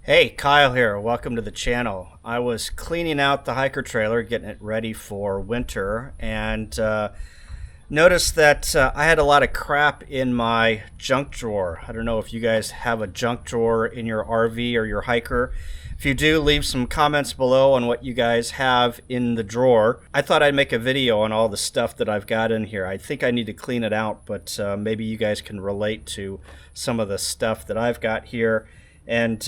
Hey, Kyle here. Welcome to the channel. I was cleaning out the hiker trailer, getting it ready for winter, and noticed that I had a lot of crap in my junk drawer. I don't know if you guys have a junk drawer in your RV or your hiker. If you do, leave some comments below on what you guys have in the drawer. I thought I'd make a video on all the stuff that I've got in here. I think I need to clean it out, but maybe you guys can relate to some of the stuff that I've got here. And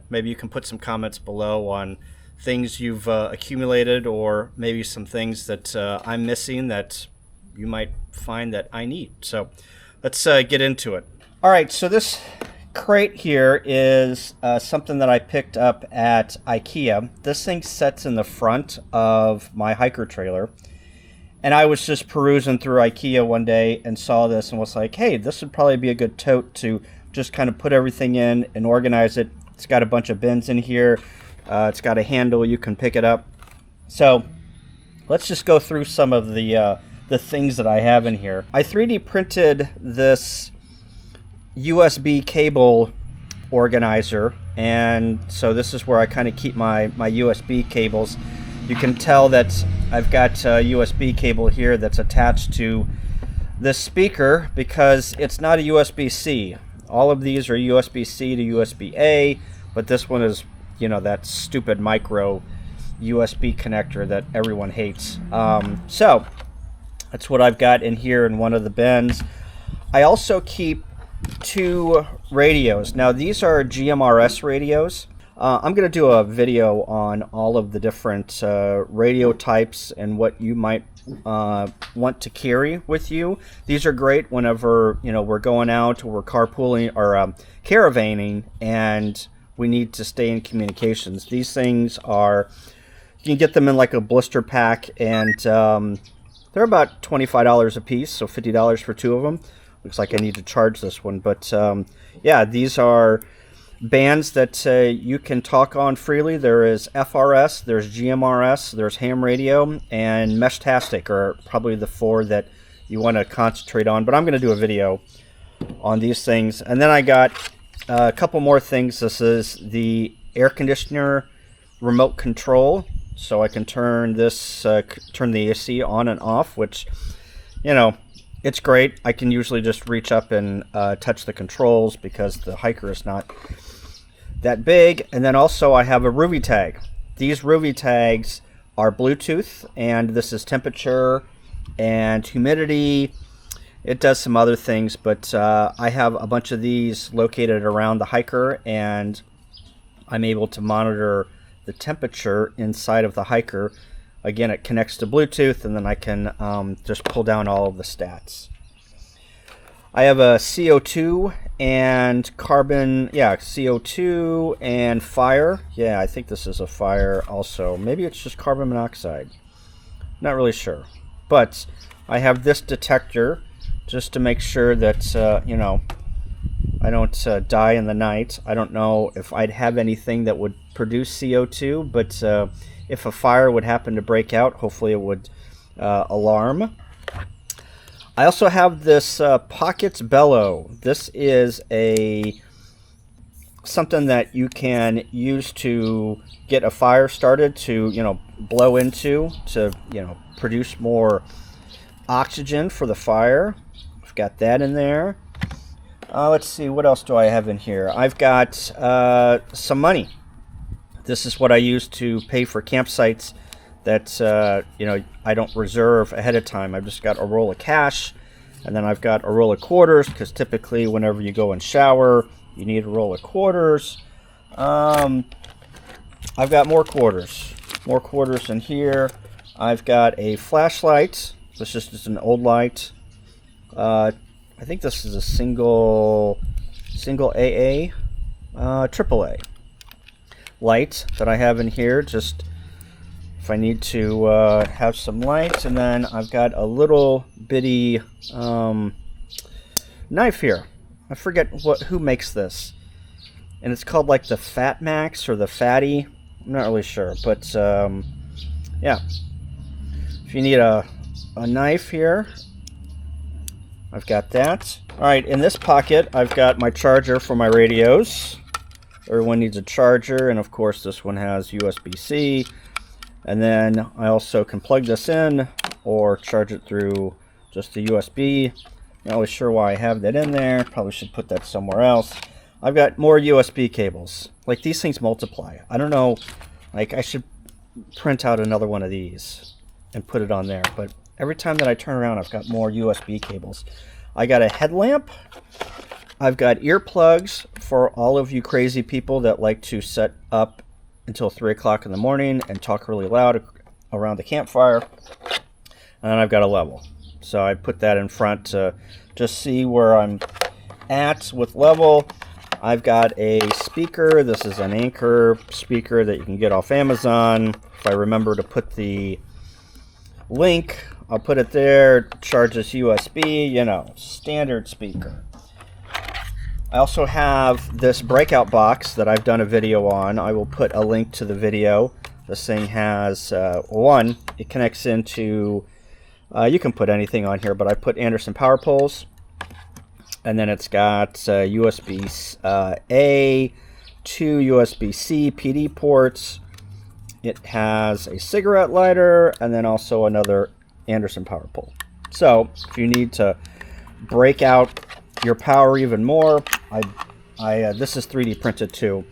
maybe you can put some comments below on things you've accumulated, or maybe some things that I'm missing that you might find that I need. So let's get into it. All right, so this crate here is something that I picked up at IKEA. This thing sits in the front of my hiker trailer. And I was just perusing through IKEA one day and saw this and was like, hey, this would probably be a good tote to just kind of put everything in and organize it. It's got a bunch of bins in here. It's got a handle, you can pick it up. So let's just go through some of the things that I have in here. I 3D printed this USB cable organizer, and so this is where I kind of keep my USB cables. You can tell that I've got a USB cable here that's attached to this speaker because it's not a USB-C. All of these are USB-C to USB-A, but this one is, that stupid micro USB connector that everyone hates. So that's what I've got in here in one of the bins. I also keep two radios. Now these are GMRS radios. I'm going to do a video on all of the different radio types and what you might want to carry with you. These are great whenever we're going out or we're carpooling or caravanning and we need to stay in communications. These things are, you can get them in like a blister pack, and they're about $25 a piece, so $50 for two of them. Looks like I need to charge this one, but yeah, these are bands that you can talk on freely. There is FRS, there's GMRS, there's ham radio, and Meshtastic are probably the four that you want to concentrate on. But I'm going to do a video on these things. And then I got a couple more things. This is the air conditioner remote control, so I can turn this, turn the AC on and off, which, it's great. I can usually just reach up and touch the controls because the hiker is not that big. And then also I have a RV tag. These RV tags are Bluetooth, and this is temperature and humidity. It does some other things, but I have a bunch of these located around the hiker, and I'm able to monitor the temperature inside of the hiker. Again, it connects to Bluetooth, and then I can just pull down all of the stats. I have a CO2 and carbon, CO2 and fire. Yeah, I think this is a fire also. Maybe it's just carbon monoxide. Not really sure. But I have this detector just to make sure that, I don't die in the night. I don't know if I'd have anything that would produce CO2, but if a fire would happen to break out, hopefully it would alarm. I also have this Pockets Bellow. This is something that you can use to get a fire started, to blow into, to produce more oxygen for the fire. I've got that in there. Let's see, what else do I have in here? I've got some money. This is what I use to pay for campsites that I don't reserve ahead of time. I've just got a roll of cash, and then I've got a roll of quarters, because typically whenever you go and shower, you need a roll of quarters. I've got more quarters in here. I've got a flashlight. This is just an old light. I think this is a single AA, AAA light that I have in here, just if I need to have some light. And then I've got a little bitty knife here. I forget who makes this, and it's called like the Fat Max or the Fatty. I'm not really sure, but yeah, if you need a knife here, I've got that. All right, in this pocket I've got my charger for my radios. Everyone needs a charger, and of course this one has USB-C. And then I also can plug this in or charge it through just the USB. Not really sure why I have that in there. Probably should put that somewhere else. I've got more USB cables. Like, these things multiply. I don't know, like, I should print out another one of these and put it on there. But every time that I turn around, I've got more USB cables. I got a headlamp. I've got earplugs for all of you crazy people that like to set up until 3 o'clock in the morning and talk really loud around the campfire. And then I've got a level. So I put that in front to just see where I'm at with level. I've got a speaker. This is an Anchor speaker that you can get off Amazon. If I remember to put the link, I'll put it there. Charges USB, you know, standard speaker. I also have this breakout box that I've done a video on. I will put a link to the video. This thing has it connects into, you can put anything on here, but I put Anderson power poles. And then it's got USB-A, 2 USB-C PD ports. It has a cigarette lighter and then also another Anderson power pole. So if you need to break out your power even more, this is 3D printed too.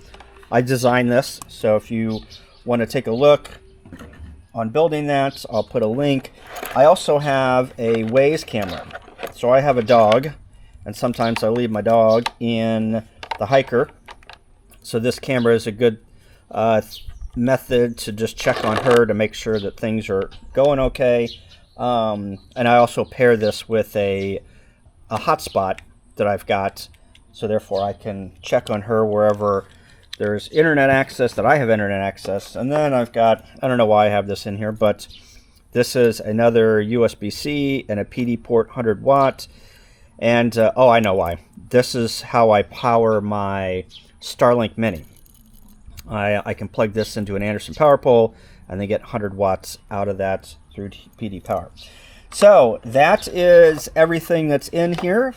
I designed this, so if you want to take a look on building that, I'll put a link. I also have a Waze camera. So I have a dog, and sometimes I leave my dog in the hiker. So this camera is a good method to just check on her to make sure that things are going okay. And I also pair this with a hotspot that I've got, so therefore I can check on her wherever there's internet access, that I have internet access. And then I've got, I don't know why I have this in here, but this is another USB-C and a PD port, 100 watt. And oh, I know why. This is how I power my Starlink Mini. I can plug this into an Anderson power pole and then get 100 watts out of that through PD power. So that is everything that's in here.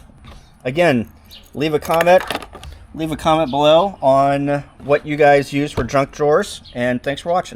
Again, leave a comment below on what you guys use for junk drawers, and thanks for watching.